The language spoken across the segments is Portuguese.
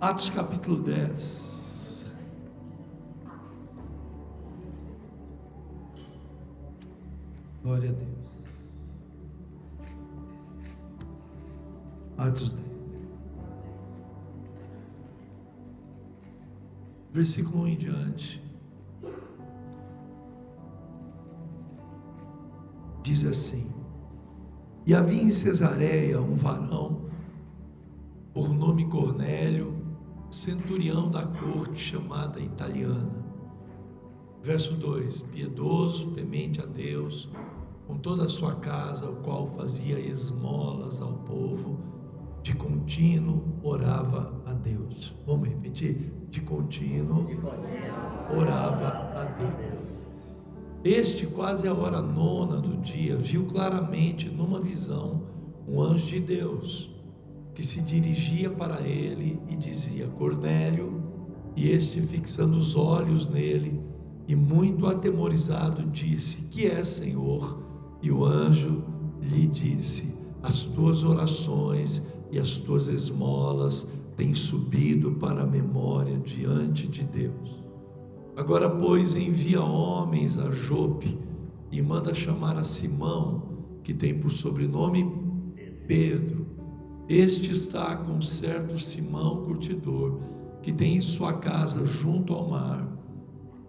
Atos capítulo 10. Glória a Deus. Atos 10. Versículo 1 em diante. Diz assim: E havia em Cesareia um varão, por nome Cornélio, centurião da corte chamada italiana. Verso 2: piedoso, temente a Deus, com toda a sua casa, o qual fazia esmolas ao povo, de contínuo orava a Deus. Vamos repetir? De contínuo orava a Deus. Este, quase a hora nona do dia, viu claramente numa visão um anjo de Deus, que se dirigia para ele e dizia: Cornélio. E este, fixando os olhos nele e muito atemorizado, disse: Que é, Senhor? E o anjo lhe disse: As tuas orações e as tuas esmolas têm subido para a memória diante de Deus. Agora, pois, envia homens a Jope e manda chamar a Simão, que tem por sobrenome Pedro. Este está com certo Simão curtidor, que tem em sua casa junto ao mar.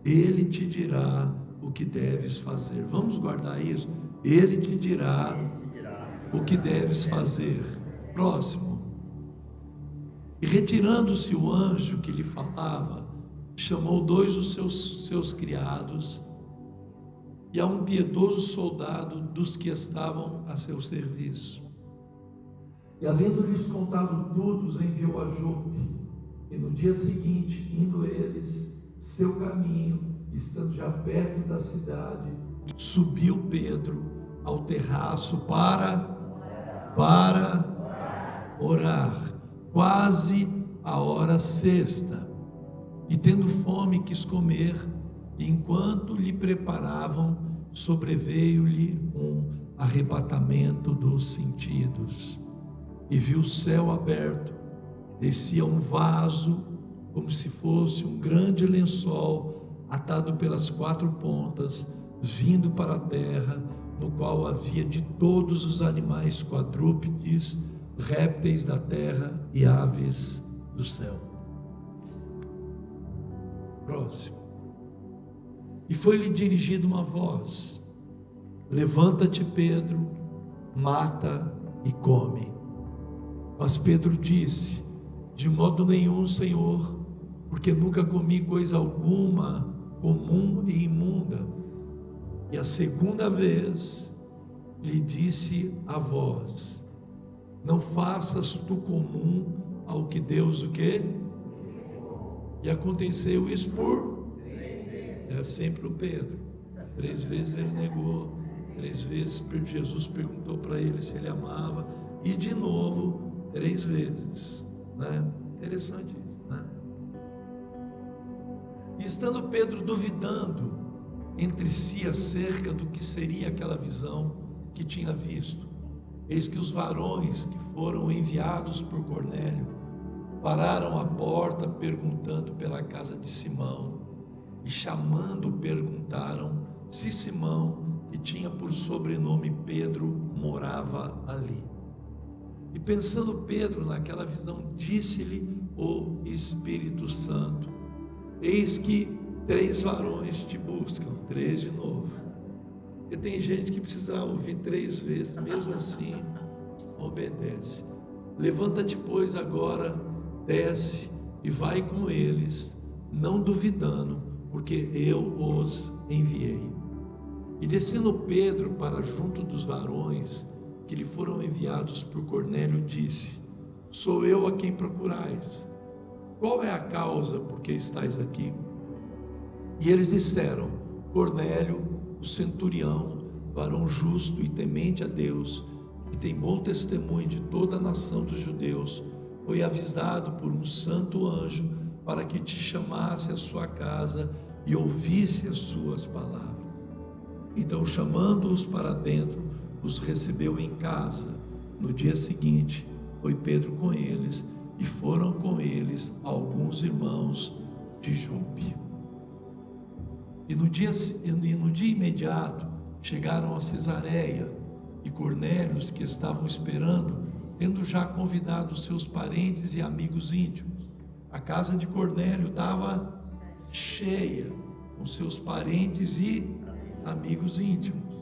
Ele te dirá o que deves fazer. Vamos guardar isso? Ele te dirá o que deves fazer. Próximo. E retirando-se o anjo que lhe falava, chamou dois dos seus criados e a um piedoso soldado dos que estavam a seu serviço. E havendo-lhes contado tudo, os enviou a Jope. E no dia seguinte, indo eles seu caminho, estando já perto da cidade, subiu Pedro ao terraço para orar, quase a hora sexta. E tendo fome quis comer, e enquanto lhe preparavam, sobreveio-lhe um arrebatamento dos sentidos, e viu o céu aberto, descia um vaso, como se fosse um grande lençol, atado pelas quatro pontas, vindo para a terra, no qual havia de todos os animais quadrúpedes, répteis da terra e aves do céu. Próximo. E foi-lhe dirigida uma voz: Levanta-te, Pedro, mata e come. Mas Pedro disse: De modo nenhum, Senhor, porque nunca comi coisa alguma comum e imunda. E a segunda vez lhe disse a voz: Não faças tu comum ao que Deus o quê? E aconteceu isso por 3 vezes. É sempre o Pedro. 3 vezes ele negou. 3 vezes Jesus perguntou para ele se ele amava. E de novo, 3 vezes, né? Interessante isso, né? E estando Pedro duvidando entre si acerca do que seria aquela visão que tinha visto, eis que os varões que foram enviados por Cornélio pararam à porta, perguntando pela casa de Simão, e chamando perguntaram se Simão, que tinha por sobrenome Pedro, morava ali. E pensando Pedro naquela visão, disse-lhe o Espírito Santo: Eis que 3 varões te buscam. 3 de novo. E tem gente que precisa ouvir 3 vezes, mesmo assim obedece. Levanta-te, pois, agora, desce e vai com eles, não duvidando, porque eu os enviei. E descendo Pedro para junto dos varões que lhe foram enviados por Cornélio, disse: Sou eu a quem procurais. Qual é a causa por que estáis aqui? E eles disseram: Cornélio, o centurião, varão justo e temente a Deus, que tem bom testemunho de toda a nação dos judeus, foi avisado por um santo anjo para que te chamasse à sua casa e ouvisse as suas palavras. Então, chamando-os para dentro, os recebeu em casa. No dia seguinte, foi Pedro com eles, e foram com eles eles alguns irmãos de Jope. E no dia imediato chegaram a Cesareia, e Cornélio, que estavam esperando, tendo já convidado seus parentes e amigos íntimos. A casa de Cornélio estava cheia com seus parentes e amigos íntimos.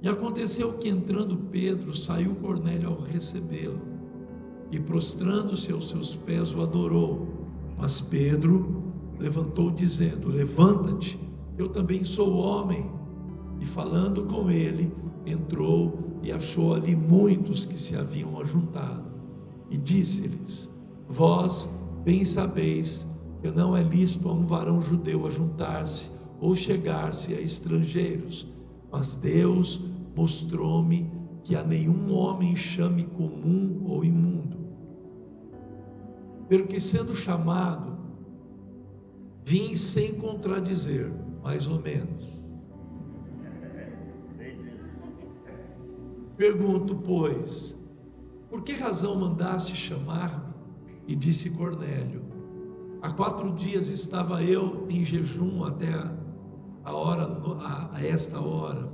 E aconteceu que, entrando Pedro, saiu Cornélio ao recebê-lo, e prostrando-se aos seus pés o adorou. Mas Pedro levantou dizendo: levanta-te, eu também sou homem. E falando com ele, entrou e achou ali muitos que se haviam ajuntado, e disse-lhes: vós bem sabeis que não é lícito a um varão judeu ajuntar-se ou chegar-se a estrangeiros, mas Deus mostrou-me que a nenhum homem chame comum ou imundo. Pelo que, sendo chamado, vim sem contradizer, mais ou menos. Pergunto, pois, por que razão mandaste chamar-me? E disse Cornélio: há 4 dias estava eu em jejum até a esta hora,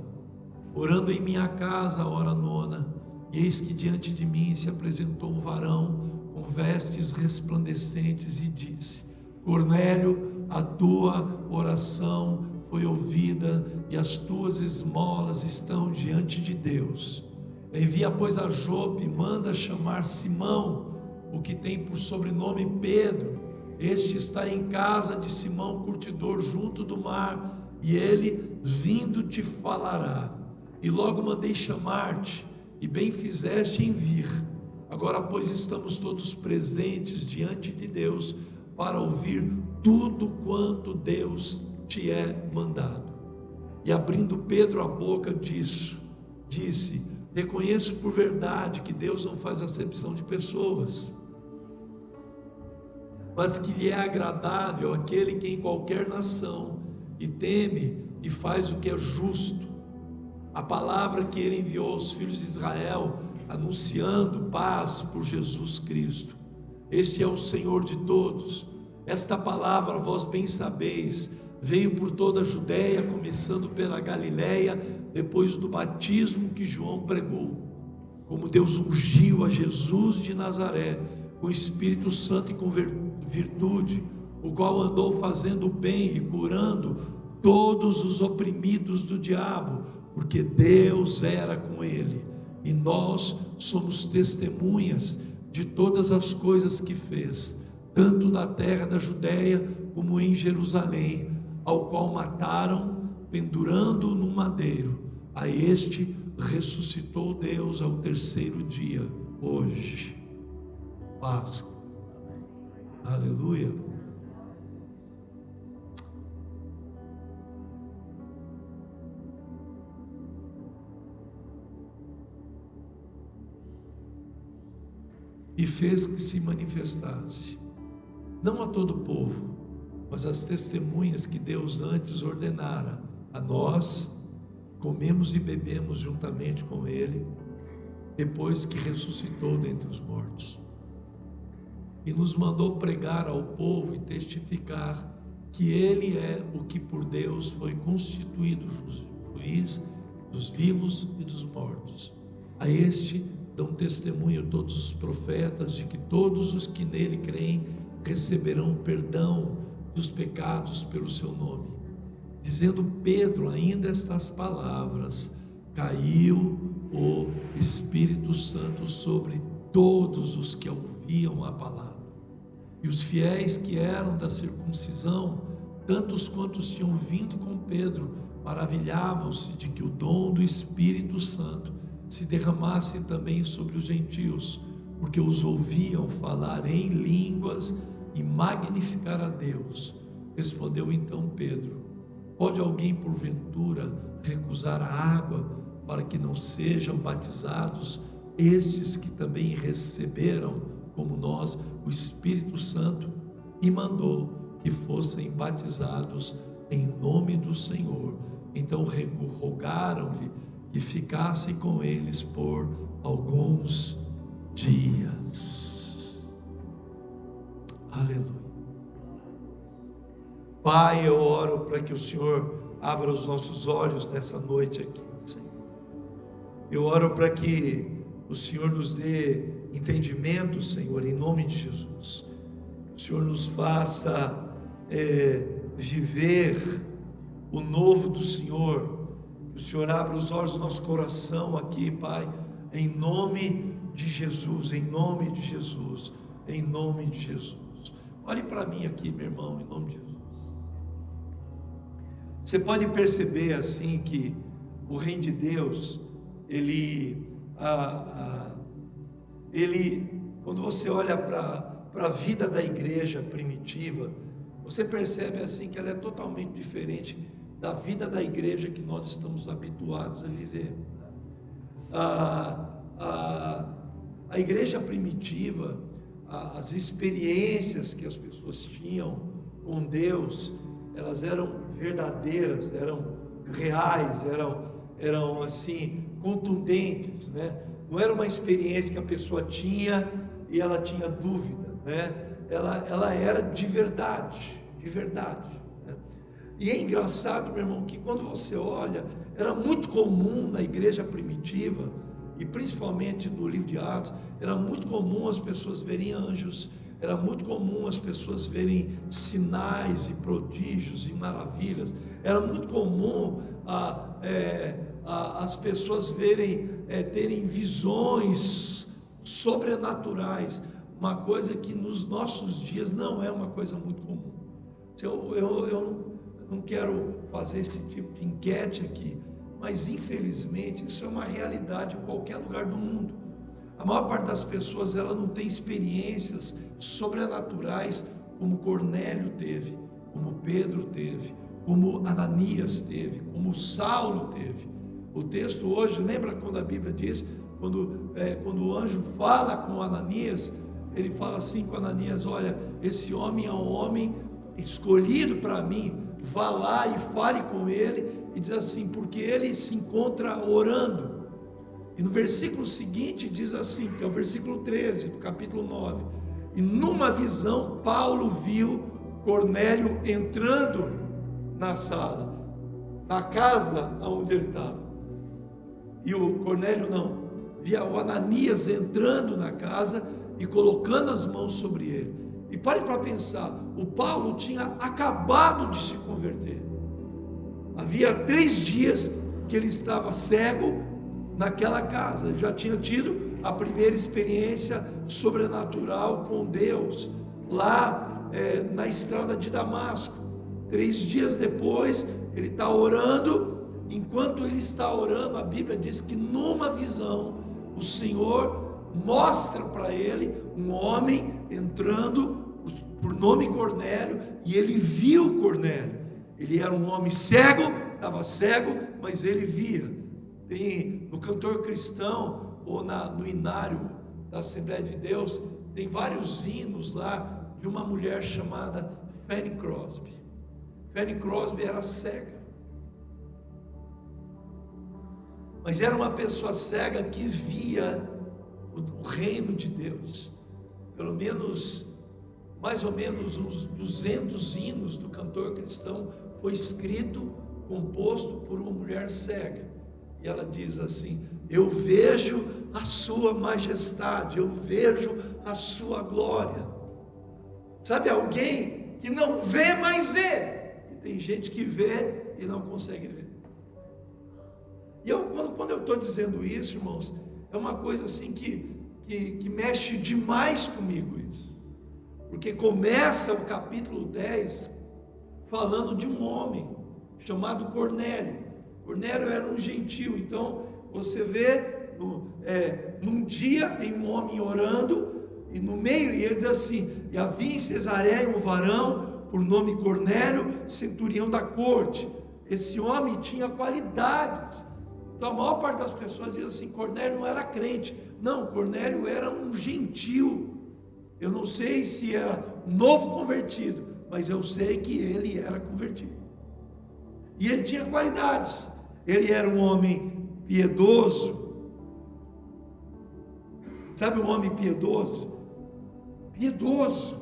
orando em minha casa a hora 9, e eis que diante de mim se apresentou um varão com vestes resplandecentes e disse: Cornélio, a tua oração foi ouvida e as tuas esmolas estão diante de Deus. Envia, pois, a Jope, manda chamar Simão, o que tem por sobrenome Pedro. Este está em casa de Simão curtidor junto do mar, e ele vindo te falará. E logo mandei chamar-te, e bem fizeste em vir. Agora, pois, estamos todos presentes diante de Deus para ouvir tudo quanto Deus te é mandado. E abrindo Pedro a boca disse: reconheço por verdade que Deus não faz acepção de pessoas, mas que lhe é agradável aquele que em qualquer nação e teme e faz o que é justo. A palavra que ele enviou aos filhos de Israel, anunciando paz por Jesus Cristo. Este é o Senhor de todos. Esta palavra, vós bem sabeis, veio por toda a Judéia, começando pela Galiléia, depois do batismo que João pregou, como Deus ungiu a Jesus de Nazaré com Espírito Santo e com virtude, o qual andou fazendo bem e curando todos os oprimidos do diabo, porque Deus era com ele. E nós somos testemunhas de todas as coisas que fez, tanto na terra da Judéia como em Jerusalém, ao qual mataram, pendurando-o no madeiro. A este ressuscitou Deus ao 3º dia, hoje, Páscoa. Aleluia. E fez que se manifestasse, não a todo o povo, mas as testemunhas que Deus antes ordenara a nós. Comemos e bebemos juntamente com ele, depois que ressuscitou dentre os mortos. E nos mandou pregar ao povo e testificar que ele é o que por Deus foi constituído juiz dos vivos e dos mortos. A este dão testemunho todos os profetas de que todos os que nele creem receberão perdão dos pecados pelo seu nome. Dizendo Pedro ainda estas palavras, caiu o Espírito Santo sobre todos os que ouviam a palavra. E os fiéis que eram da circuncisão, tantos quantos tinham vindo com Pedro, maravilhavam-se de que o dom do Espírito Santo se derramasse também sobre os gentios, porque os ouviam falar em línguas e magnificar a Deus. Respondeu então Pedro: pode alguém porventura recusar a água para que não sejam batizados estes que também receberam, como nós, o Espírito Santo? E mandou que fossem batizados em nome do Senhor. Então rogaram-lhe que ficasse com eles por alguns dias. Aleluia. Pai, eu oro para que o Senhor abra os nossos olhos nessa noite aqui, Senhor. Eu oro para que o Senhor nos dê entendimento, Senhor, em nome de Jesus. O Senhor nos faça viver o novo do Senhor. Que o Senhor abra os olhos do nosso coração aqui, Pai, em nome de Jesus, em nome de Jesus, em nome de Jesus. Olhe para mim aqui, meu irmão, em nome de Jesus. Você pode perceber assim que o reino de Deus, ele quando você olha para a vida da igreja primitiva, você percebe assim que ela é totalmente diferente da vida da igreja que nós estamos habituados a viver. A igreja primitiva, as experiências que as pessoas tinham com Deus, elas eram verdadeiras, eram reais, eram assim, contundentes, né? Não era uma experiência que a pessoa tinha e ela tinha dúvida, né? Ela era de verdade, né? E é engraçado, meu irmão, que quando você olha, era muito comum na igreja primitiva, e principalmente no livro de Atos, era muito comum as pessoas verem anjos, era muito comum as pessoas verem sinais e prodígios e maravilhas, era muito comum as pessoas terem visões sobrenaturais, uma coisa que nos nossos dias não é uma coisa muito comum. Eu não quero fazer esse tipo de enquete aqui, mas infelizmente isso é uma realidade em qualquer lugar do mundo. A maior parte das pessoas, ela não tem experiências sobrenaturais como Cornélio teve, como Pedro teve, como Ananias teve, como Saulo teve. O texto hoje, lembra quando a Bíblia diz, quando o anjo fala com Ananias, ele fala assim com Ananias: olha, esse homem é um homem escolhido para mim, vá lá e fale com ele, e diz assim, porque ele se encontra orando. E no versículo seguinte diz assim, que é o versículo 13 do capítulo 9, e numa visão Paulo viu Cornélio entrando na sala, na casa onde ele estava, e o Cornélio não, via o Ananias entrando na casa e colocando as mãos sobre ele. E pare para pensar, o Paulo tinha acabado de se converter, havia 3 dias que ele estava cego naquela casa, ele já tinha tido a primeira experiência sobrenatural com Deus, lá na estrada de Damasco. 3 dias depois, ele está orando. Enquanto ele está orando, a Bíblia diz que numa visão, o Senhor mostra para ele um homem entrando, por nome Cornélio, e ele viu Cornélio. Ele era um homem cego, estava cego, mas ele via. Tem no Cantor Cristão, ou no Inário da Assembleia de Deus, tem vários hinos lá de uma mulher chamada Fanny Crosby. Fanny Crosby era cega, mas era uma pessoa cega que via o reino de Deus. Pelo menos, mais ou menos uns 200 hinos do Cantor Cristão foi escrito, composto por uma mulher cega. E ela diz assim: eu vejo a sua majestade, eu vejo a sua glória. Sabe, alguém que não vê, mas vê. E tem gente que vê e não consegue ver. E quando eu estou dizendo isso, irmãos, é uma coisa assim que mexe demais comigo isso. Porque começa o capítulo 10 falando de um homem chamado Cornélio. Cornélio era um gentio. Então você vê, num dia tem um homem orando, e no meio, e ele diz assim: e havia em Cesareia um varão por nome Cornélio, centurião da corte. Esse homem tinha qualidades. Então a maior parte das pessoas diz assim: Cornélio não era crente. Não, Cornélio era um gentio. Eu não sei se era novo convertido, mas eu sei que ele era convertido. E ele tinha qualidades. Ele era um homem piedoso. Sabe um homem piedoso? Piedoso.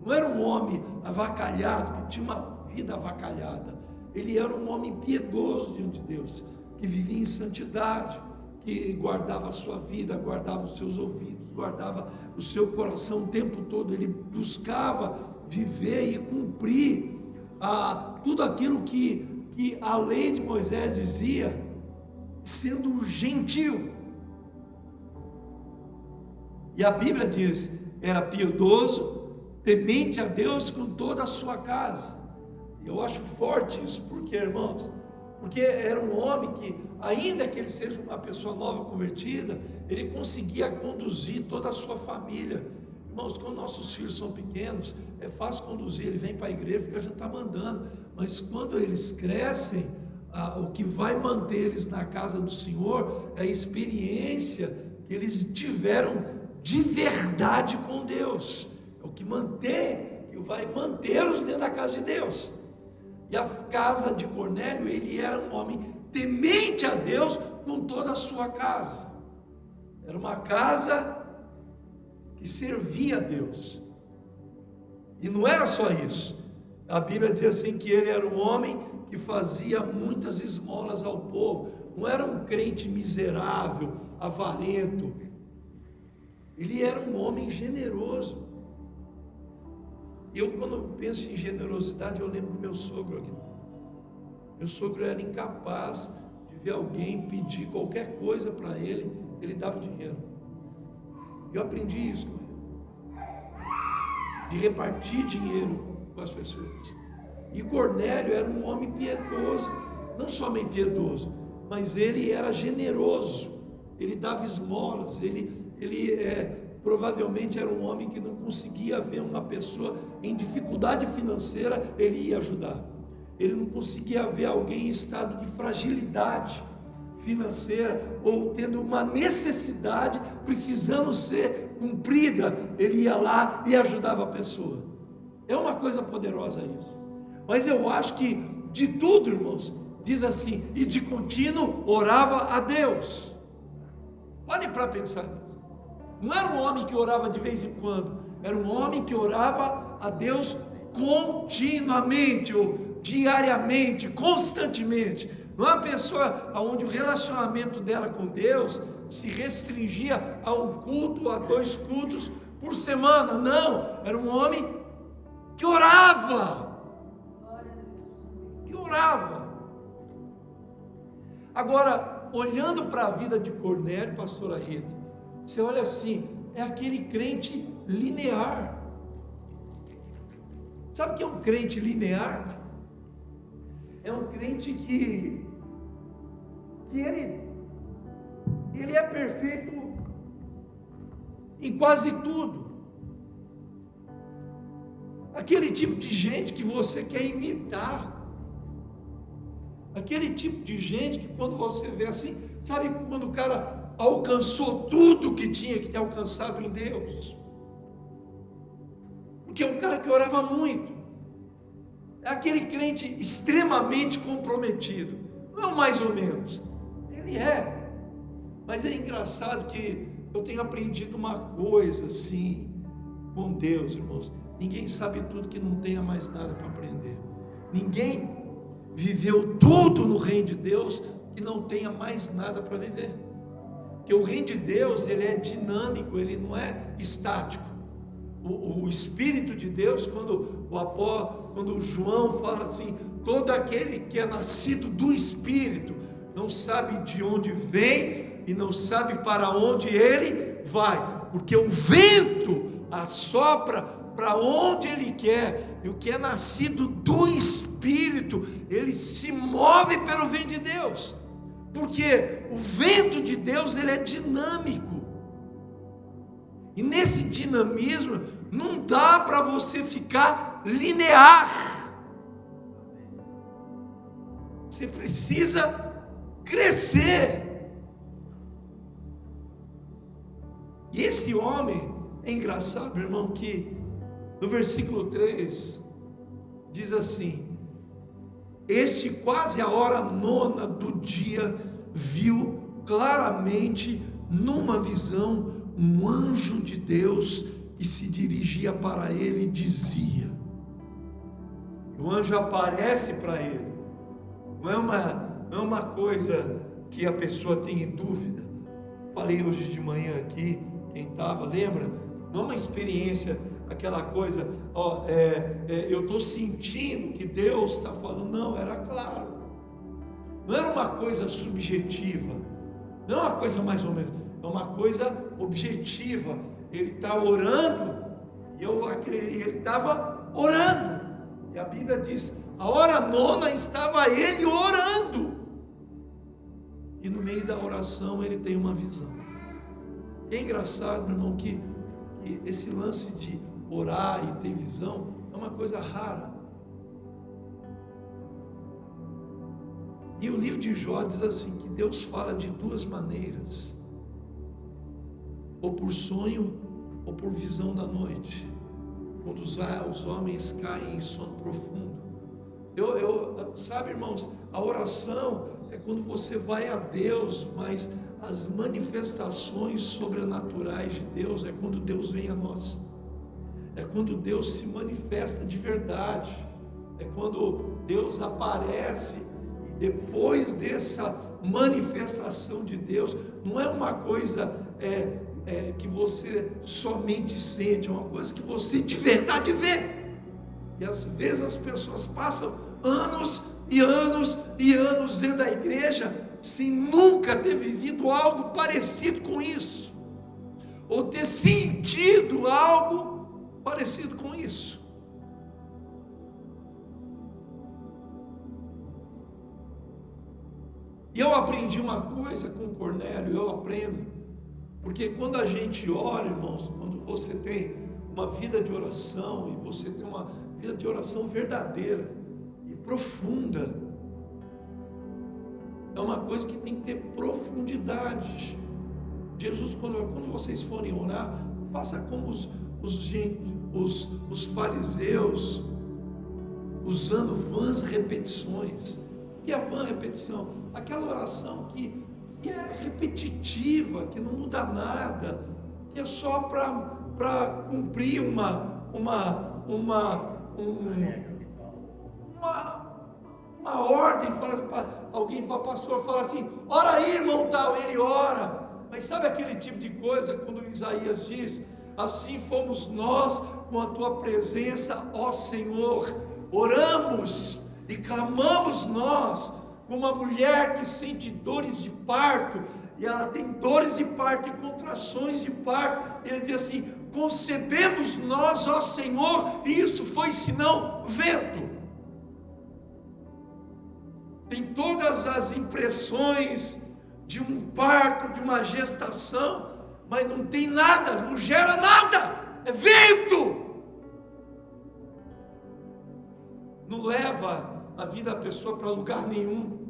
não era um homem avacalhado, que tinha uma vida avacalhada. Ele era um homem piedoso diante de Deus, que vivia em santidade, que guardava a sua vida, guardava os seus ouvidos, guardava o seu coração o tempo todo. Ele buscava viver e cumprir tudo aquilo que a lei de Moisés dizia, sendo gentil. E a Bíblia diz, era piedoso, temente a Deus com toda a sua casa. Eu acho forte isso, porque, irmãos, porque era um homem que, ainda que ele seja uma pessoa nova convertida, ele conseguia conduzir toda a sua família. Irmãos, quando nossos filhos são pequenos, é fácil conduzir, ele vem para a igreja porque a gente está mandando, mas quando eles crescem, o que vai manter eles na casa do Senhor é a experiência que eles tiveram de verdade com Deus, é o que vai mantê-los dentro da casa de Deus. E a casa de Cornélio, ele era um homem temente a Deus com toda a sua casa. Era uma casa que servia a Deus. E não era só isso. A Bíblia diz assim que ele era um homem que fazia muitas esmolas ao povo. Não era um crente miserável, avarento. Ele era um homem generoso. Eu, quando penso em generosidade, eu lembro do meu sogro aqui. Meu sogro era incapaz de ver alguém pedir qualquer coisa para ele, ele dava dinheiro. Eu aprendi isso com ele, de repartir dinheiro com as pessoas. E Cornélio era um homem piedoso, não somente piedoso, mas ele era generoso, ele dava esmolas, provavelmente era um homem que não conseguia ver uma pessoa em dificuldade financeira, ele ia ajudar. Ele não conseguia ver alguém em estado de fragilidade financeira ou tendo uma necessidade precisando ser cumprida, ele ia lá e ajudava a pessoa. É uma coisa poderosa isso. Mas eu acho que de tudo, irmãos, diz assim, e de contínuo orava a Deus. Olhem para pensar nisso. Não era um homem que orava de vez em quando, era um homem que orava a Deus continuamente, ou diariamente, constantemente. Não é uma pessoa onde o relacionamento dela com Deus se restringia a um culto, a 2 cultos por semana. Não, era um homem que orava. Agora, olhando para a vida de Cornélio, pastora Rita, você olha assim, é aquele crente linear. Sabe o que é um crente linear? É um crente que ele é perfeito em quase tudo. Aquele tipo de gente que você quer imitar. Aquele tipo de gente que quando você vê assim, sabe quando o cara alcançou tudo que tinha que ter alcançado em Deus? Porque é um cara que orava muito. É aquele crente extremamente comprometido. Não mais ou menos. Ele é. Mas é engraçado que eu tenho aprendido uma coisa assim com Deus, irmãos. Ninguém sabe tudo que não tenha mais nada para aprender. Ninguém viveu tudo no reino de Deus que não tenha mais nada para viver. Porque o reino de Deus, ele é dinâmico, ele não é estático. O Espírito de Deus, quando o João fala assim, todo aquele que é nascido do Espírito, não sabe de onde vem e não sabe para onde ele vai, porque o vento assopra para onde ele quer, e o que é nascido do Espírito, ele se move pelo vento de Deus, porque o vento de Deus, ele é dinâmico, e nesse dinamismo, não dá para você ficar linear, você precisa crescer. E esse homem, é engraçado, irmão, que no versículo 3, diz assim, este quase a hora 9 do dia, viu claramente numa visão, um anjo de Deus que se dirigia para ele e dizia. O anjo aparece para ele. Não é uma coisa que a pessoa tem dúvida. Falei hoje de manhã aqui, quem estava, lembra? Não é uma experiência, aquela coisa, eu estou sentindo que Deus está falando. Não, era claro. Não era uma coisa subjetiva. Não é uma coisa mais ou menos. É uma coisa objetiva. Ele está orando, e eu acredito, ele estava orando. E a Bíblia diz, a hora nona estava ele orando. E no meio da oração ele tem uma visão. E é engraçado, meu irmão, que esse lance de orar e ter visão é uma coisa rara. E o livro de Jó diz assim, que Deus fala de duas maneiras: ou por sonho, ou por visão da noite, quando os homens caem em sono profundo. Sabe, irmãos, a oração é quando você vai a Deus, mas as manifestações sobrenaturais de Deus é quando Deus vem a nós. É quando Deus se manifesta de verdade. É quando Deus aparece. E depois dessa manifestação de Deus, não é uma coisa que você somente sente, é uma coisa que você de verdade vê. E às vezes as pessoas passam anos e anos e anos dentro da igreja sem nunca ter vivido algo parecido com isso, ou ter sentido algo parecido com isso. E eu aprendi uma coisa com Cornélio, eu aprendo, porque quando a gente ora, irmãos, quando você tem uma vida de oração, e você tem uma vida de oração verdadeira e profunda, é uma coisa que tem que ter profundidade. Jesus, quando vocês forem orar, faça como os fariseus, usando vãs repetições. O que é vã repetição? Aquela oração que é repetitiva, que não muda nada, que é só para cumprir uma ordem. Alguém fala, pastor, fala assim, ora aí, irmão tal, ele ora. Mas sabe aquele tipo de coisa, quando Isaías diz, assim fomos nós com a tua presença, ó Senhor, oramos e clamamos nós, como uma mulher que sente dores de parto, e ela tem dores de parto e contrações de parto. Ele diz assim, concebemos nós, ó Senhor, e isso foi senão vento. Tem todas as impressões de um parto, de uma gestação, mas não tem nada, não gera nada, é vento. Não leva a vida da pessoa para lugar nenhum,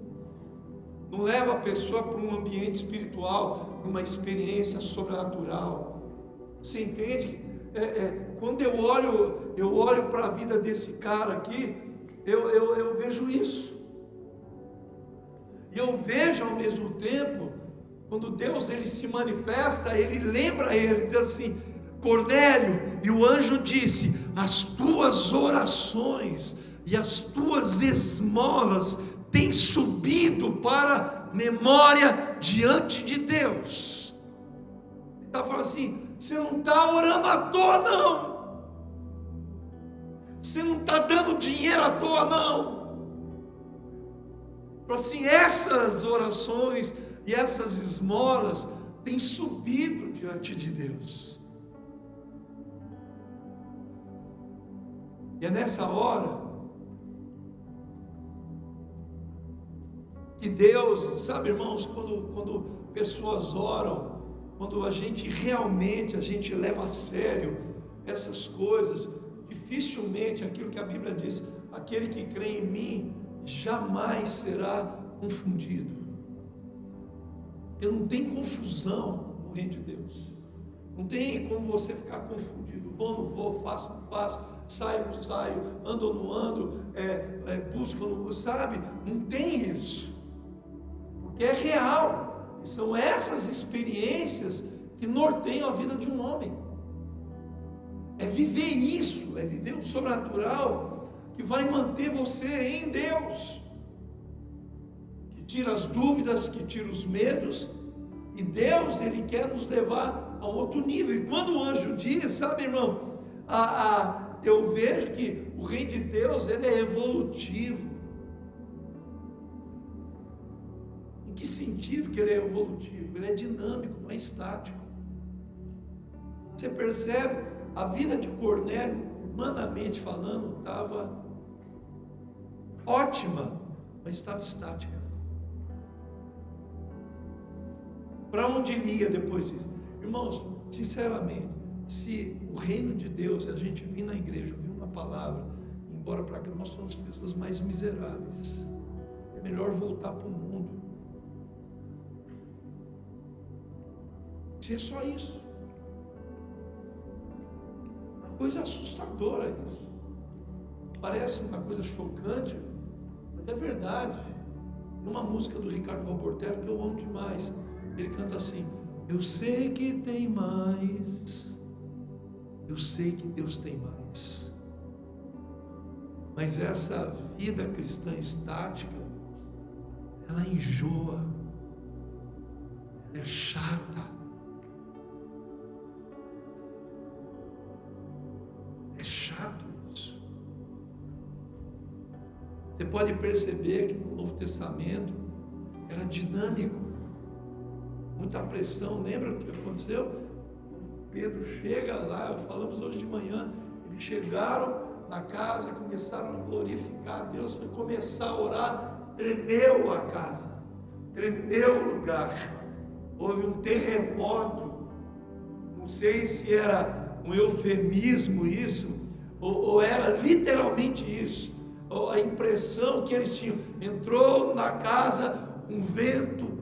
não leva a pessoa para um ambiente espiritual, para uma experiência sobrenatural. Você entende? Quando eu olho para a vida desse cara aqui, eu vejo isso. E eu vejo ao mesmo tempo, quando Deus ele se manifesta, ele lembra ele, diz assim, Cornélio, e o anjo disse, as tuas orações e as tuas esmolas têm subido para memória diante de Deus. Ele está falando assim, você não está orando à toa não, você não está dando dinheiro à toa não. Assim, essas orações e essas esmolas têm subido diante de Deus. E é nessa hora que Deus, sabe, irmãos, quando pessoas oram, quando a gente leva a sério essas coisas, dificilmente aquilo que a Bíblia diz, aquele que crê em mim jamais será confundido. Porque não tem confusão no reino de Deus. Não tem como você ficar confundido. Vou, não vou, faço, não faço, saio, não saio, ando ou não ando, busco ou não, sabe? Não tem isso. Porque é real. São essas experiências que norteiam a vida de um homem. É viver isso, é viver o sobrenatural que vai manter você em Deus, que tira as dúvidas, que tira os medos. E Deus, Ele quer nos levar a um outro nível. E quando o anjo diz, sabe, irmão, eu vejo que o reino de Deus, ele é evolutivo. Em que sentido que ele é evolutivo? Ele é dinâmico, não é estático. Você percebe? A vida de Cornélio, humanamente falando, estava ótima, mas estava estática. Para onde ele ia depois disso? Irmãos, sinceramente, se o reino de Deus, a gente vir na igreja, ouvir uma palavra, embora para que nós somos pessoas mais miseráveis, é melhor voltar para o mundo. Se é só isso. Uma coisa assustadora isso. Parece uma coisa chocante, mas é verdade. Tem uma música do Ricardo Robortello que eu amo demais. Ele canta assim: eu sei que tem mais, eu sei que Deus tem mais, mas essa vida cristã estática, ela enjoa, ela é chata, é chato isso. Você pode perceber que no Novo Testamento era dinâmico, muita pressão. Lembra o que aconteceu? Pedro chega lá, falamos hoje de manhã, eles chegaram na casa, começaram a glorificar a Deus, foi começar a orar, tremeu a casa, tremeu o lugar, houve um terremoto. Não sei se era um eufemismo isso, ou era literalmente isso, ou a impressão que eles tinham. Entrou na casa um vento,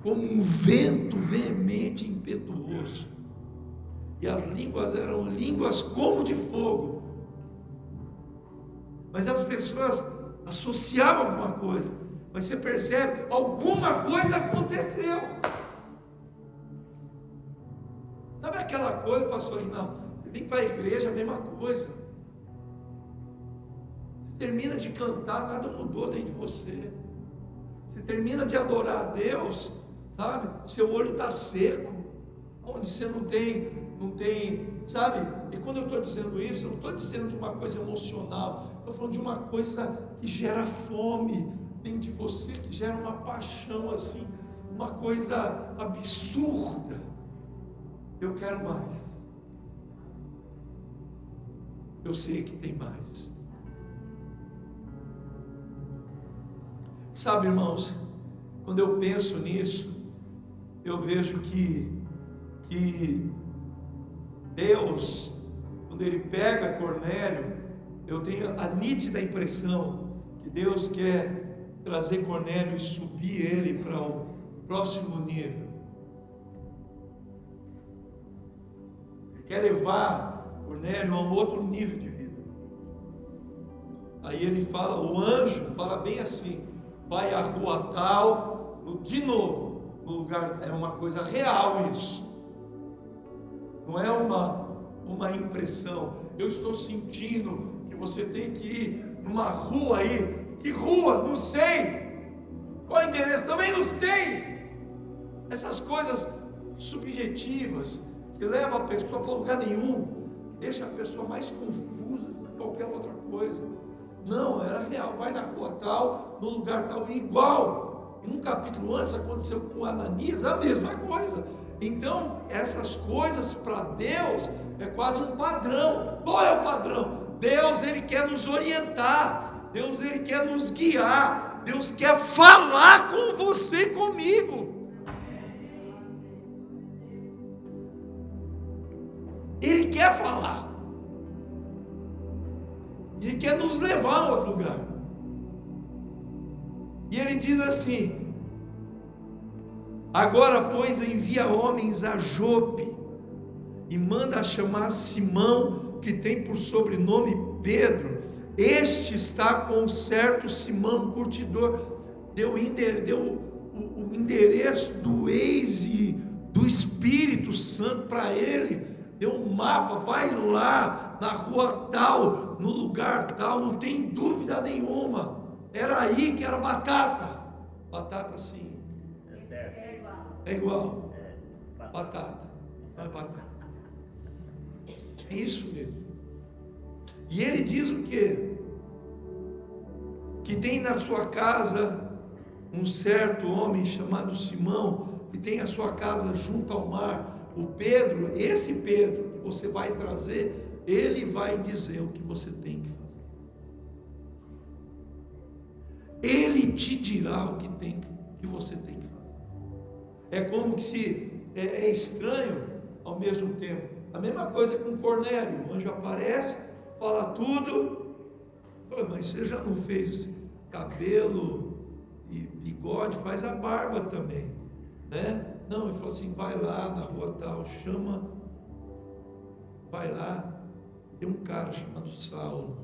como um vento veemente e impetuoso, e as línguas eram línguas como de fogo, mas as pessoas associavam alguma coisa, mas você percebe, alguma coisa aconteceu. Sabe aquela coisa, pastor? Não, você vem para a igreja, a mesma coisa, você termina de cantar, nada mudou dentro de você, você termina de adorar a Deus, sabe? Seu olho está seco, onde você não tem, sabe? E quando eu estou dizendo isso, eu não estou dizendo de uma coisa emocional, estou falando de uma coisa que gera fome dentro de você, que gera uma paixão assim, uma coisa absurda. Eu quero mais. Eu sei que tem mais. Sabe, irmãos, quando eu penso nisso, eu vejo que Deus, quando Ele pega Cornélio, eu tenho a nítida impressão que Deus quer trazer Cornélio e subir ele para o próximo nível. Ele quer levar Cornélio a um outro nível de vida. Aí ele fala, o anjo fala bem assim: vai à rua tal, de novo, no lugar, é uma coisa real isso, não é uma impressão. Eu estou sentindo que você tem que ir numa rua aí. Que rua? Não sei. Qual é o endereço? Também não sei. Essas coisas subjetivas que levam a pessoa para lugar nenhum, deixa a pessoa mais confusa do que qualquer outra coisa. Não, era real. Vai na rua tal, no lugar tal, igual. Em um capítulo antes aconteceu com Ananias, a mesma coisa. Então, essas coisas para Deus é quase um padrão. Qual é o padrão? Deus, Ele quer nos orientar, Deus, Ele quer nos guiar, Deus quer falar com você e comigo. Ele quer falar, Ele quer nos levar a outro lugar. E Ele diz assim: agora, pois, envia homens a Jope e manda chamar Simão, que tem por sobrenome Pedro. Este está com um certo Simão curtidor. Deu o endereço do Waze do Espírito Santo para ele. deu um mapa, vai lá na rua tal, no lugar tal, não tem dúvida nenhuma. Era aí que era batata. Batata sim. É igual. Batata. Não é batata. É isso mesmo. E ele diz o quê? Que tem na sua casa um certo homem chamado Simão, que tem a sua casa junto ao mar. O Pedro, esse Pedro que você vai trazer, ele vai dizer o que você tem que fazer. Ele te dirá o que você tem que fazer. É como que se é estranho ao mesmo tempo. A mesma coisa com Cornélio. O anjo aparece, fala tudo. Fala, mas você já não fez cabelo e bigode? Faz a barba também, né? Não, ele falou assim, vai lá na rua tal, chama, vai lá, tem um cara chamado Saulo,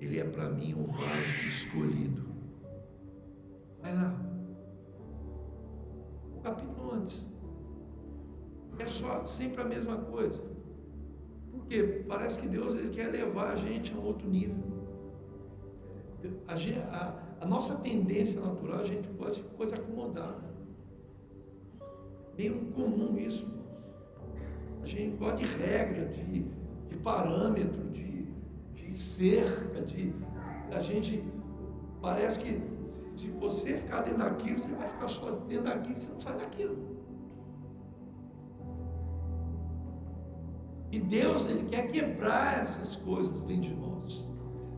ele é para mim um vaso escolhido. Vai lá. Um capítulo antes. É só sempre a mesma coisa. Porque parece que Deus ele quer levar a gente a um outro nível. A nossa tendência natural, a gente gosta de coisa acomodada. Meio comum isso. A gente gosta de regra, de parâmetro, de cerca, a gente parece que se você ficar dentro daquilo, você vai ficar só dentro daquilo, você não sai daquilo. E Deus, ele quer quebrar essas coisas dentro de nós.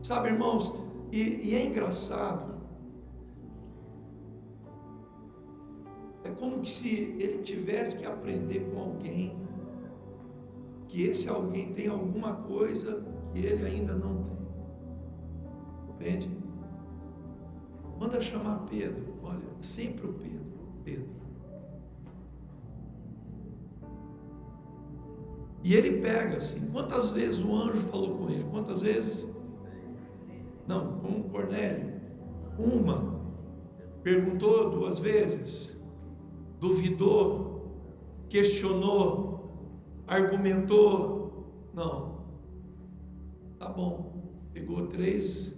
Sabe, irmãos, e é engraçado. É como que se ele tivesse que aprender com alguém, que esse alguém tem alguma coisa que ele ainda não tem. Compreende? Manda chamar Pedro. Olha, sempre o Pedro. E ele pega assim, quantas vezes o anjo falou com ele? Quantas vezes? Não, com Cornélio. Uma. Perguntou 2 vezes. Duvidou. Questionou. Argumentou. Não. Tá bom. Pegou 3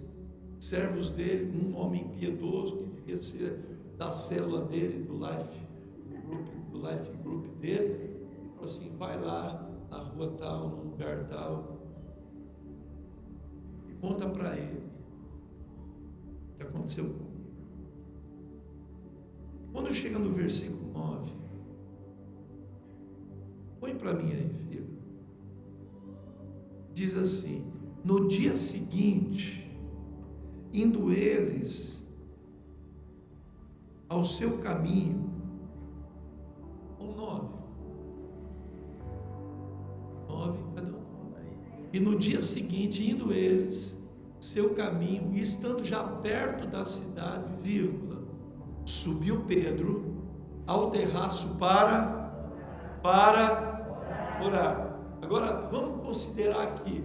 servos dele, um homem piedoso, que devia ser da célula dele, do life group dele. Falou assim, vai lá na rua tal, no lugar tal, e conta para ele o que aconteceu comigo. Quando chega no versículo 9, põe para mim aí, filho. Diz assim: no dia seguinte, indo eles ao seu caminho, o 9, cadê um? E no dia seguinte, indo eles seu caminho, e estando já perto da cidade, vírgula, subiu Pedro ao terraço para orar. Agora vamos considerar aqui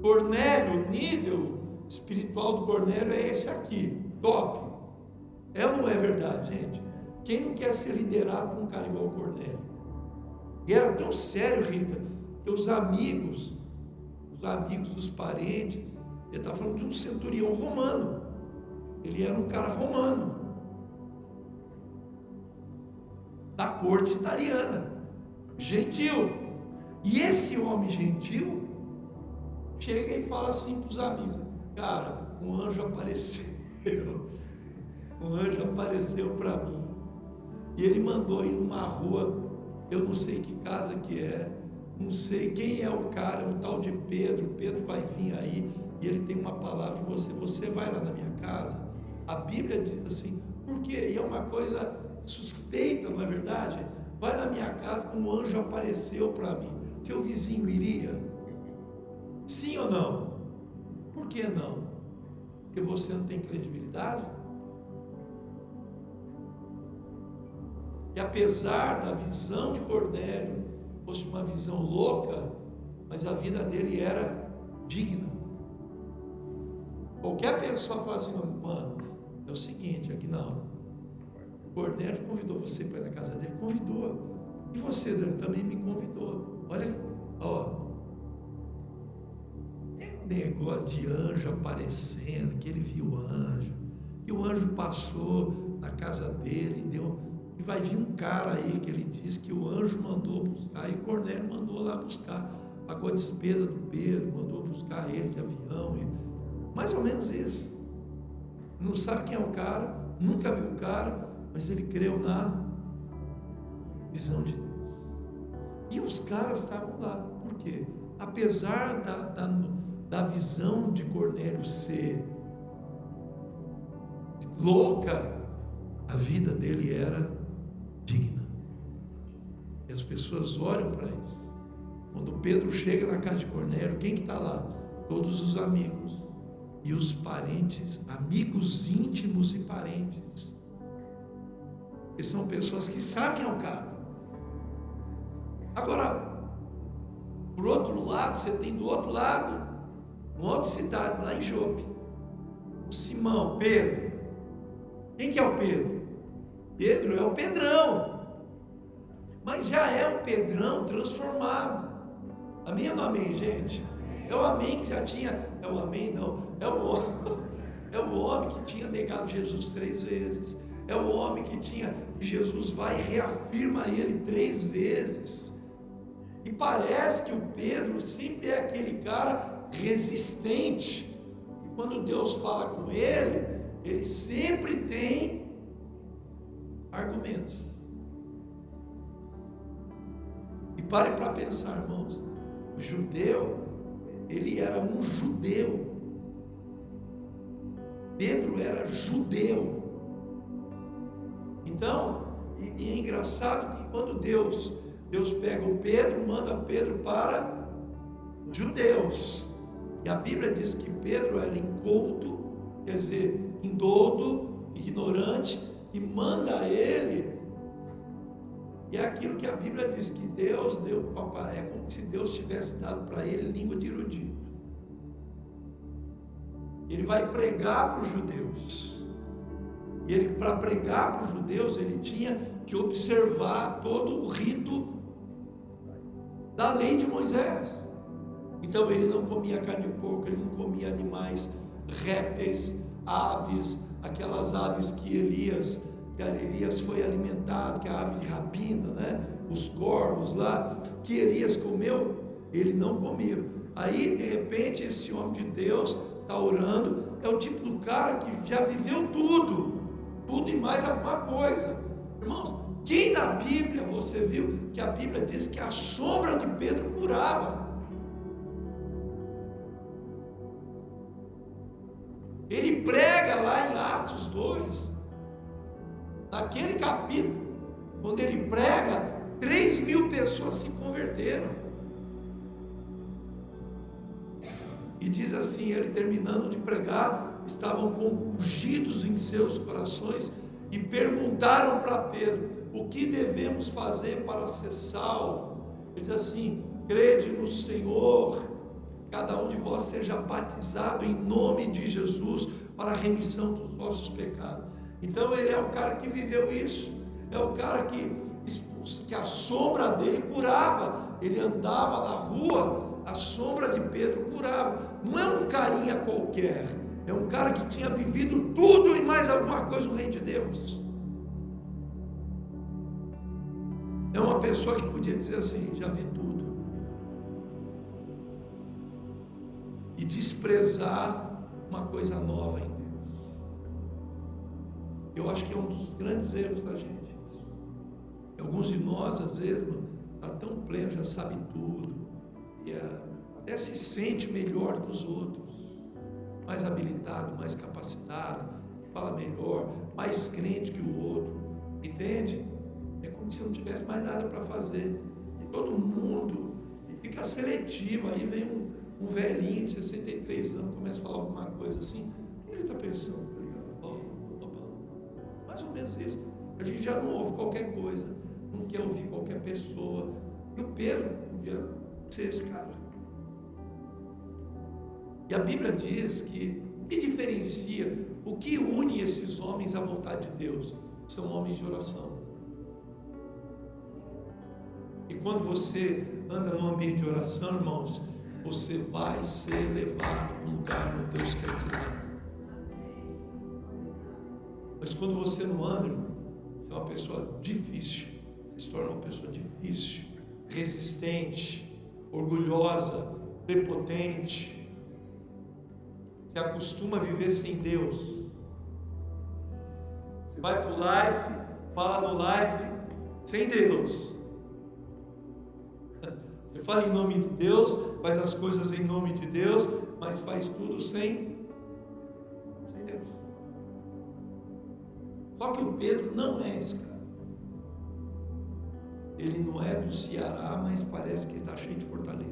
Cornélio, o nível espiritual do Cornélio é esse aqui, top. É ou não é verdade, gente? Quem não quer ser liderado por um cara igual o Cornélio? E era tão sério, Rita, que os amigos dos parentes, ele está falando de um centurião romano. Ele era um cara romano, da corte italiana, gentil. E esse homem gentil chega e fala assim para os amigos: cara, um anjo apareceu para mim, e ele mandou ir numa rua, eu não sei que casa que é, não sei quem é o cara, um tal de Pedro vai vir aí, e ele tem uma palavra para você vai lá na minha casa. A Bíblia diz assim, porque e é uma coisa suspeita, não é verdade? Vai na minha casa, um anjo apareceu para mim. Seu vizinho iria? Sim ou não? Por que não? Porque você não tem credibilidade? E apesar da visão de Cornélio fosse uma visão louca, mas a vida dele era digna. Qualquer pessoa fala assim, mano, é o seguinte, aqui não. Cornélio convidou você para ir na casa dele? Convidou. E você também me convidou. Ó, tem um negócio de anjo aparecendo, que ele viu anjo, que o anjo passou na casa dele, e vai vir um cara aí que ele diz que o anjo mandou buscar, e Cornélio mandou lá buscar, pagou a despesa do Pedro, mandou buscar ele de avião, mais ou menos isso. Não sabe quem é o cara, nunca viu o cara, mas ele creu na visão de Deus. E os caras estavam lá, por quê? Apesar da visão de Cornélio ser louca, a vida dele era digna. E as pessoas olham para isso. Quando Pedro chega na casa de Cornélio, quem que está lá? Todos os amigos e os parentes, amigos íntimos e parentes. E são pessoas que sabem quem é o cara. Agora, por outro lado, você tem do outro lado, uma outra cidade, lá em Jope, Simão, Pedro. Quem que é o Pedro? Pedro é o Pedrão, mas já é um Pedrão transformado. Amém ou não amém, gente? É o amém que já tinha, é o amém não, é o homem que tinha negado Jesus 3 vezes, é o homem que Jesus vai e reafirma ele 3 vezes, e parece que o Pedro sempre é aquele cara resistente, e quando Deus fala com ele sempre tem argumentos. E pare para pensar, irmãos, o judeu, ele era um judeu. Pedro era judeu. Então, e é engraçado que quando Deus pega o Pedro, manda Pedro para os judeus. E a Bíblia diz que Pedro era incouto, quer dizer, indouto, ignorante, e manda ele. E é aquilo que a Bíblia diz, que Deus deu, papai, é como se Deus tivesse dado para ele língua de erudito. Ele vai pregar para os judeus. E ele, para pregar para os judeus, ele tinha que observar todo o rito da lei de Moisés. Então ele não comia carne de porco, ele não comia animais, répteis, aves, aquelas aves que Elias foi alimentado, que é a ave de rapina, né? Os corvos lá, que Elias comeu, ele não comia. Aí, de repente, esse homem de Deus está orando, é o tipo do cara que já viveu tudo e mais alguma coisa. Irmãos, quem na Bíblia você viu que a Bíblia diz que a sombra de Pedro curava? Ele prega lá em Atos 2, naquele capítulo, quando ele prega, 3.000 pessoas se converteram. E diz assim, ele terminando de pregar, estavam compungidos em seus corações e perguntaram para Pedro: o que devemos fazer para ser salvo? Ele diz assim: crede no Senhor, cada um de vós seja batizado em nome de Jesus para a remissão dos vossos pecados. Então ele é o cara que viveu isso, é o cara que a sombra dele curava. Ele andava na rua, a sombra de Pedro curava. Não é um carinha qualquer, é um cara que tinha vivido tudo e mais alguma coisa no reino de Deus. É uma pessoa que podia dizer assim: já vi tudo, e desprezar uma coisa nova em Deus. Eu acho que é um dos grandes erros da gente. Alguns de nós, às vezes, está tão pleno, já sabe tudo, e até se sente melhor que os outros, mais habilitado, mais capacitado, fala melhor, mais crente que o outro, entende? É como se não tivesse mais nada para fazer, e todo mundo fica seletivo. Aí vem um velhinho de 63 anos, começa a falar alguma coisa assim, o que ele está pensando? Mais ou menos isso. A gente já não ouve qualquer coisa, não quer ouvir qualquer pessoa. E o Pedro podia ser esse cara. E a Bíblia diz que o que diferencia, o que une esses homens à vontade de Deus, são homens de oração. E quando você anda num ambiente de oração, irmãos, você vai ser levado para o lugar onde Deus quer te levar. Mas quando você não anda, irmão, você é uma pessoa difícil. Você se torna uma pessoa difícil, resistente, orgulhosa, prepotente, que acostuma a viver sem Deus. Você vai para o live, fala no live sem Deus. Você fala em nome de Deus, faz as coisas em nome de Deus, mas faz tudo sem Deus. Só que o Pedro não é esse cara. Ele não é do Ceará, mas parece que ele está cheio de fortaleza.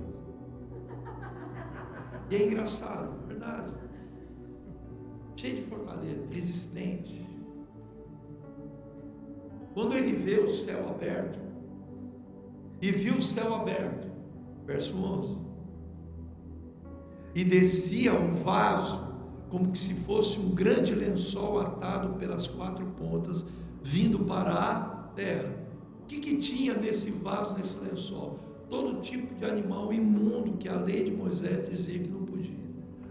E é engraçado, é verdade. Cheio de fortaleza, resistente. Quando ele vê o céu aberto, e viu o céu aberto, verso 11, e descia um vaso, como que se fosse um grande lençol atado pelas 4 pontas, vindo para a terra. O que tinha nesse vaso, nesse lençol? Todo tipo de animal imundo que a lei de Moisés dizia que não podia.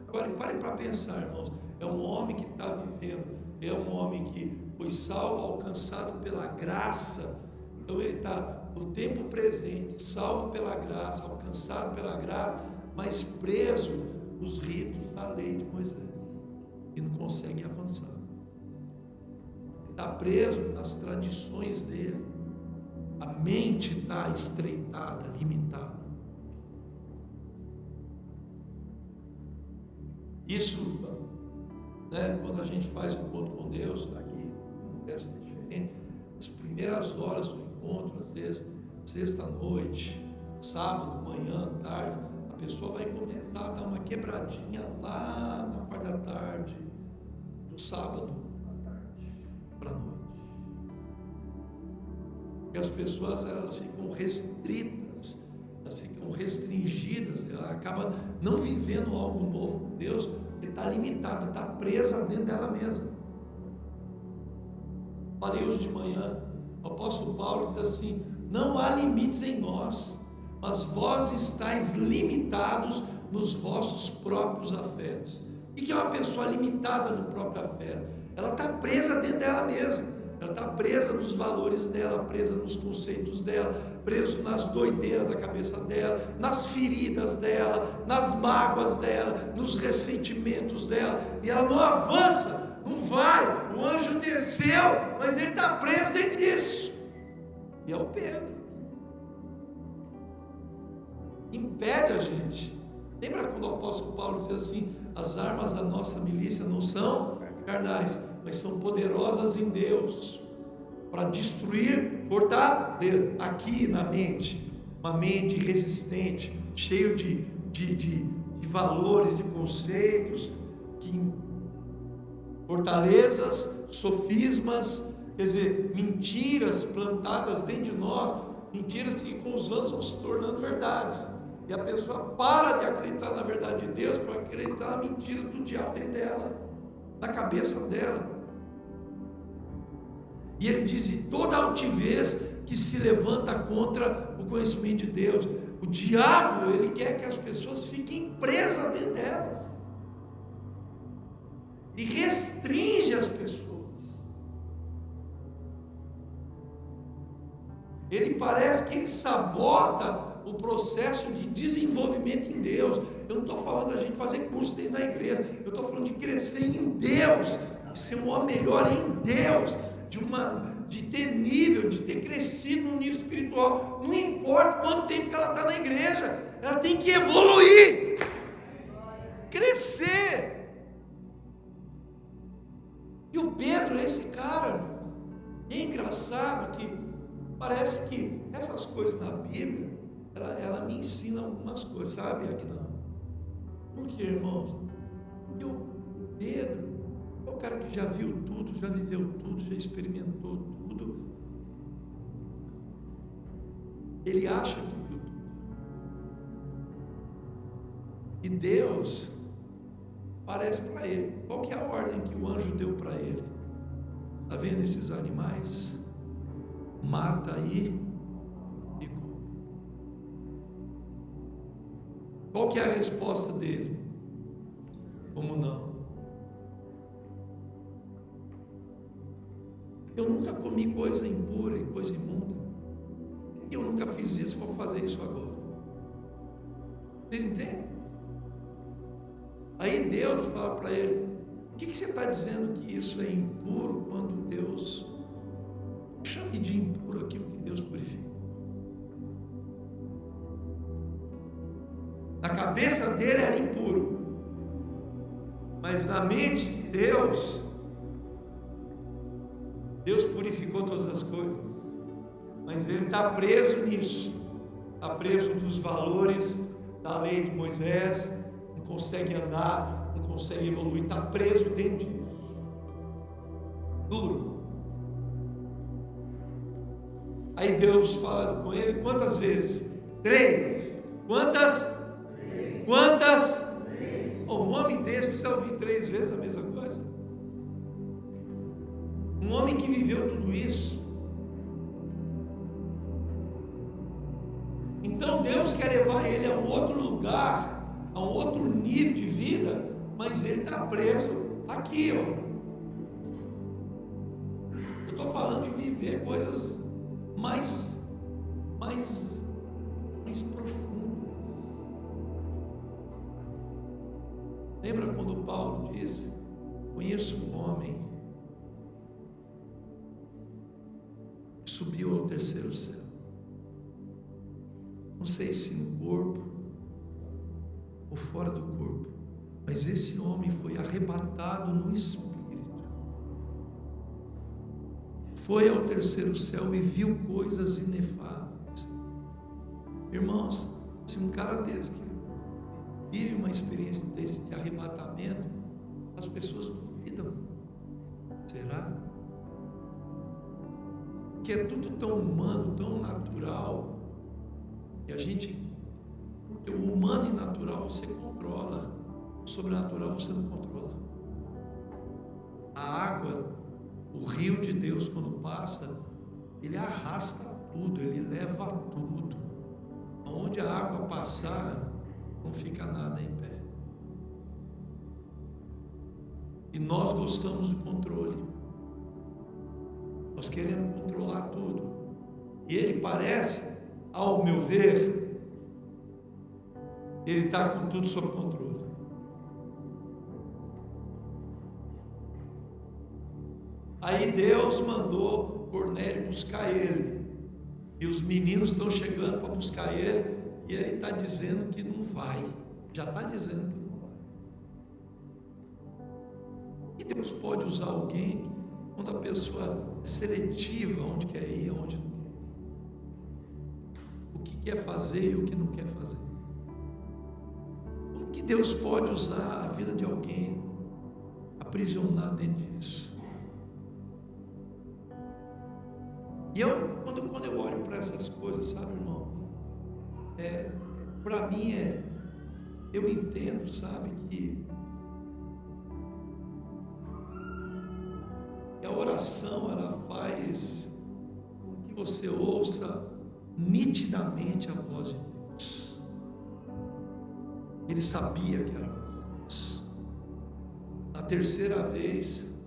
Agora pare para pensar, irmãos. É um homem que está vivendo, é um homem que foi salvo, alcançado pela graça. Então ele está no tempo presente, salvo pela graça, alcançado pela graça, mas preso nos ritos da lei de Moisés e não consegue avançar. Está preso nas tradições dele. A mente está estreitada, limitada. Isso, quando a gente faz um encontro com Deus, aqui não deve ser diferente. As primeiras horas do encontro, às vezes, sexta-noite, sábado, manhã, tarde, a pessoa vai começar a dar uma quebradinha lá na parte da tarde, do sábado à tarde para a noite. E as pessoas, elas ficam restritas, elas ficam restringidas, ela acaba não vivendo algo novo com Deus, porque está limitada, está presa dentro dela mesma. Falei hoje de manhã, o apóstolo Paulo diz assim: não há limites em nós, mas vós estáis limitados nos vossos próprios afetos. O que é uma pessoa limitada no próprio afeto? Ela está presa dentro dela mesma. Ela está presa nos valores dela, presa nos conceitos dela, presa nas doideiras da cabeça dela, nas feridas dela, nas mágoas dela, nos ressentimentos dela, e ela não avança, não vai. O anjo desceu, mas ele está preso dentro disso. E é o Pedro. Impede a gente. Lembra quando o apóstolo Paulo diz assim: as armas da nossa milícia não são carnais, mas são poderosas em Deus para destruir, fortalecer aqui na mente, uma mente resistente, cheio de valores e conceitos, fortalezas, sofismas, quer dizer, mentiras plantadas dentro de nós, mentiras que com os anos vão se tornando verdades, e a pessoa para de acreditar na verdade de Deus para acreditar na mentira do diabo dentro dela, na cabeça dela. E ele diz: e toda altivez que se levanta contra o conhecimento de Deus. O diabo, ele quer que as pessoas fiquem presas dentro delas, e restringe as pessoas. Ele parece que ele sabota o processo de desenvolvimento em Deus. Eu não estou falando da gente fazer curso dentro da igreja, eu estou falando de crescer em Deus, de ser um homem melhor em Deus, de ter nível, de ter crescido no nível espiritual. Não importa quanto tempo que ela está na igreja, ela tem que evoluir, crescer. E o Pedro é esse cara. E é engraçado que parece que essas coisas na Bíblia, ela me ensina algumas coisas, sabe, Aguinaldo? Por quê, irmãos? Porque o Pedro é o cara que já viu tudo, já viveu tudo, já experimentou tudo. Ele acha que viu tudo. E Deus parece para ele. Qual que é a ordem que o anjo deu para ele? Está vendo esses animais? Mata aí e come. Qual que é a resposta dele? Como não? Eu nunca comi coisa impura e coisa imunda. Eu nunca fiz isso, vou fazer isso agora. Vocês entendem? Aí Deus fala para ele: o que você está dizendo que isso é impuro, quando Deus chame de impuro aquilo que Deus purifica? Na cabeça dele era impuro, mas na mente de Deus purificou todas as coisas. Mas ele está preso nisso, está preso nos valores da lei de Moisés, não consegue andar, não consegue evoluir, está preso dentro disso. Duro. Aí Deus fala com ele quantas vezes? 3. Quantas? Um homem desse precisa ouvir 3 vezes a mesma coisa. Um homem que viveu tudo isso. Então Deus quer levar ele a um outro lugar, a um outro nível de vida, mas ele está preso aqui, ó. Eu estou falando de viver coisas mais profundas. Lembra quando Paulo disse: conheço um homem que subiu ao 3º céu. Não sei se no corpo ou fora do corpo, mas esse homem foi arrebatado no espírito. Foi ao 3º céu e viu coisas inefáveis. Irmãos, se um cara desse que vive uma experiência desse de arrebatamento, as pessoas duvidam. Será? Que é tudo tão humano, tão natural, e a gente, porque o humano e natural você controla, o sobrenatural você não controla. A água, o rio de Deus, quando passa, ele arrasta tudo, ele leva tudo. Onde a água passar, não fica nada em pé. E nós gostamos do controle. Nós queremos controlar tudo. E ele parece, ao meu ver, ele está com tudo sob controle. Aí Deus mandou Cornélio buscar ele. E os meninos estão chegando para buscar ele. E ele está dizendo que não vai. Já está dizendo que não vai. E Deus pode usar alguém quando a pessoa é seletiva, onde quer ir, onde não quer. O que quer fazer e o que não quer fazer. Como que Deus pode usar a vida de alguém, aprisionar dentro disso? E quando eu olho para essas coisas, sabe, irmão? Para mim eu entendo, sabe, que a oração, ela faz com que você ouça nitidamente a voz de Deus. Ele sabia que era a voz. Na 3ª vez,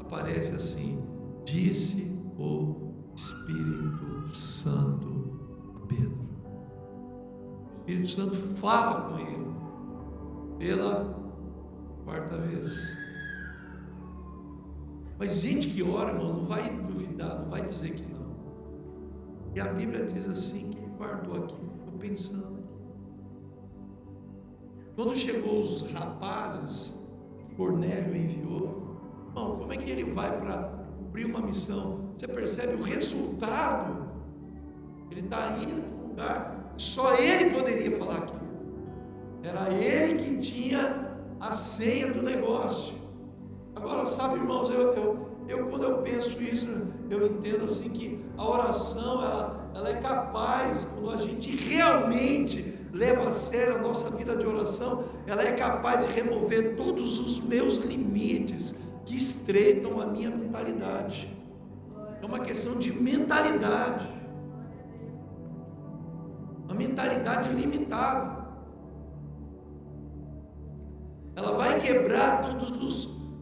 aparece assim: disse o Espírito Santo a Pedro. O Espírito Santo fala com ele pela 4ª vez. Mas gente que ora, irmão, não vai duvidar, não vai dizer que não. E a Bíblia diz assim, que ele guardou aquilo, ficou pensando. Quando chegou os rapazes que Cornélio enviou, irmão, como é que ele vai para cumprir uma missão? Você percebe o resultado? Ele está indo para um lugar, só ele poderia falar aquilo. Era ele que tinha a senha do negócio. Agora, sabe, irmãos, quando eu penso isso, eu entendo assim que a oração, ela é capaz, quando a gente realmente leva a sério a nossa vida de oração, ela é capaz de remover todos os meus limites que estreitam a minha mentalidade. É uma questão de mentalidade. uma mentalidade limitada. Ela vai quebrar todos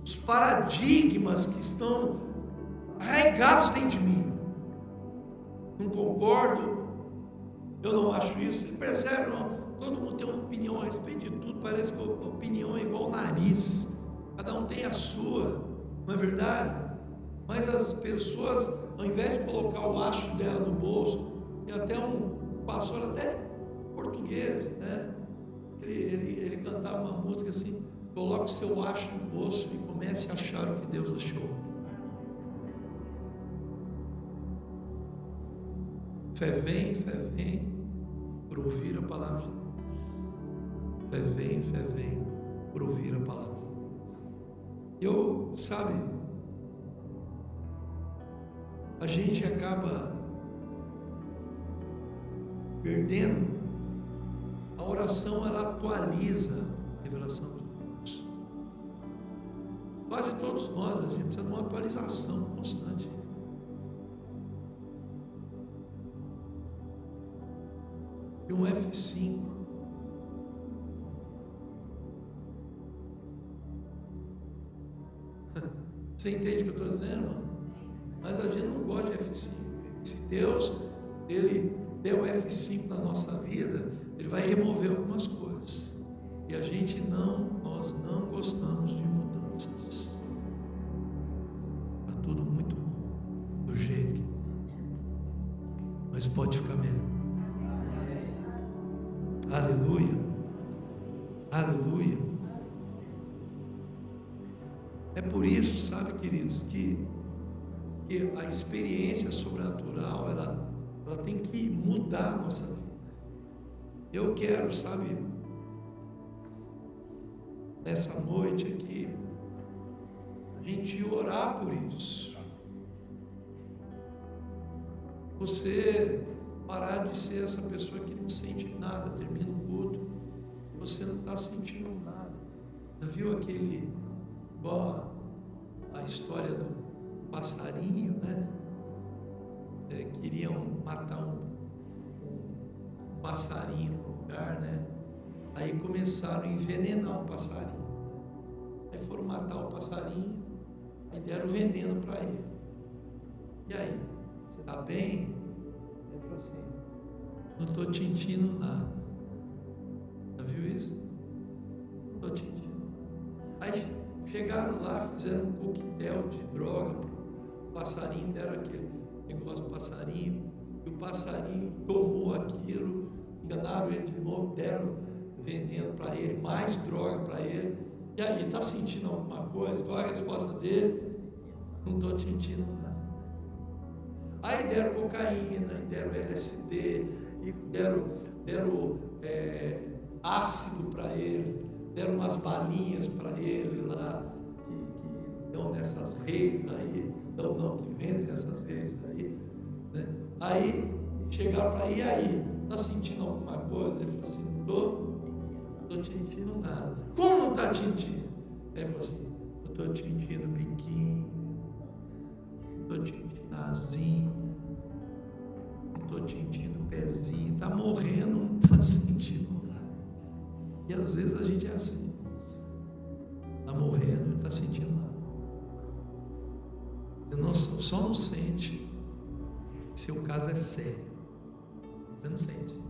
os paradigmas que estão arraigados dentro de mim. Não concordo, eu não acho isso. Você percebe, não? Todo mundo tem uma opinião a respeito de tudo. Parece que a opinião é igual ao nariz. Cada um tem a sua, não é verdade? Mas as pessoas, ao invés de colocar o acho dela no bolso, tem até um pastor, até português, né? Ele cantava uma música assim: coloque o seu acho no bolso e comece a achar o que Deus achou. Fé vem por ouvir a palavra de Deus. Fé vem por ouvir a palavra. Sabe, a gente acaba perdendo. A oração, ela atualiza a revelação de Deus. Quase todos nós, a gente precisa de uma atualização constante. E um F5. Você entende o que eu estou dizendo, irmão? Mas a gente não gosta de F5. Se Deus, Ele deu F5 na nossa vida, Ele vai remover algumas coisas. E nós não gostamos de mudanças. Está tudo muito bom, do jeito que mas pode ficar melhor. Aleluia, aleluia. É por isso, sabe, queridos, que a experiência sobrenatural, ela tem que mudar a nossa vida. Eu quero, sabe, nessa noite aqui, a gente orar por isso. Você parar de ser essa pessoa que não sente nada, termina o culto, você não está sentindo nada. Já viu igual a história do passarinho, né? Queriam matar um passarinho no lugar, né? Aí começaram a envenenar o passarinho. Aí foram matar o passarinho, aí deram veneno para ele. E aí, você está bem? Ele falou assim: não estou sentindo nada. Já viu isso? Não estou sentindo. Aí chegaram lá, fizeram um coquetel de droga para o passarinho, deram aquele negócio do passarinho, e o passarinho tomou aquilo, enganaram ele de novo, deram veneno para ele, mais droga para ele. E aí, está sentindo alguma coisa? Qual é a resposta dele? Não estou sentindo nada. Aí deram cocaína, e deram LSD, e deram ácido para ele, deram umas balinhas para ele lá, que dão nessas redes aí, que vendem nessas redes aí, né? Aí chegaram para ele: e aí, está sentindo alguma coisa? Ele falou assim: não estou sentindo nada. Como não está sentindo? Ele falou assim: eu estou sentindo biquinho, estou sentindo asinho, estou sentindo pezinho, está morrendo, não está sentindo nada. E às vezes a gente é assim, está morrendo e não está sentindo nada. Você só não sente se o caso é sério. Você não sente.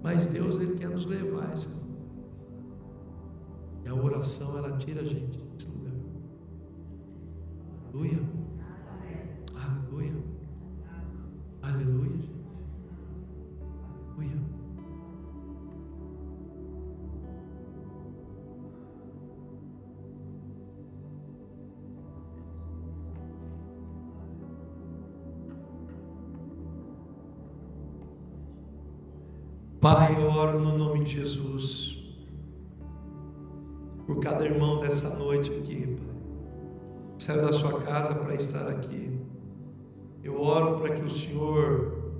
Mas Deus, Ele quer nos levar a esses lugares. E a oração, ela tira a gente desse lugar. Aleluia. Aleluia. Aleluia, gente. Aleluia. Pai, eu oro no nome de Jesus por cada irmão dessa noite aqui, Pai. Saiu da sua casa para estar aqui. Eu oro para que o Senhor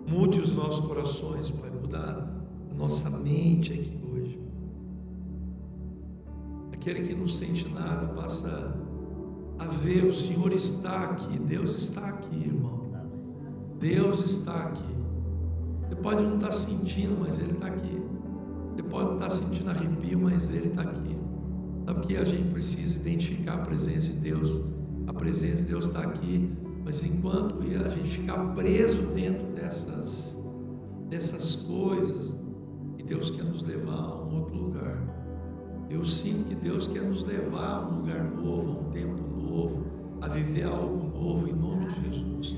mude os nossos corações, Pai, mudar a nossa mente aqui hoje. Aquele que não sente nada passa a ver, o Senhor está aqui, Deus está aqui, irmão. Deus está aqui. Você pode não estar sentindo, mas Ele está aqui. Você pode não estar sentindo arrepio, mas Ele está aqui. Sabe que a gente precisa identificar a presença de Deus? A presença de Deus está aqui, mas enquanto a gente ficar preso dentro dessas coisas, e Deus quer nos levar a um outro lugar. Eu sinto que Deus quer nos levar a um lugar novo, a um tempo novo, a viver algo novo, em nome de Jesus.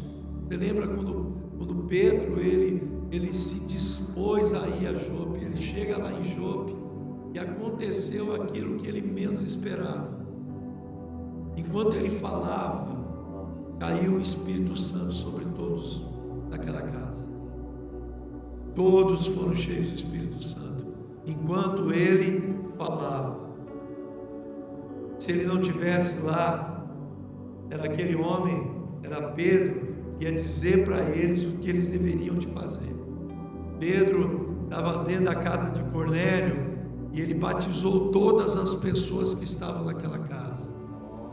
Você lembra quando Pedro, ele se dispôs a ir a Jope, ele chega lá em Jope, e aconteceu aquilo que ele menos esperava. Enquanto ele falava, caiu o Espírito Santo sobre todos naquela casa. Todos foram cheios do Espírito Santo, enquanto ele falava. Se ele não tivesse lá, era aquele homem, era Pedro, que ia dizer para eles o que eles deveriam de fazer. Pedro estava dentro da casa de Cornélio, e ele batizou todas as pessoas que estavam naquela casa.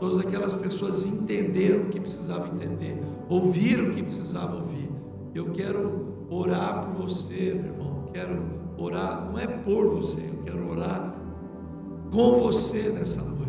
Todas aquelas pessoas entenderam o que precisavam entender, ouviram o que precisavam ouvir. Eu quero orar por você, meu irmão. Quero orar, não é por você, eu quero orar com você nessa noite.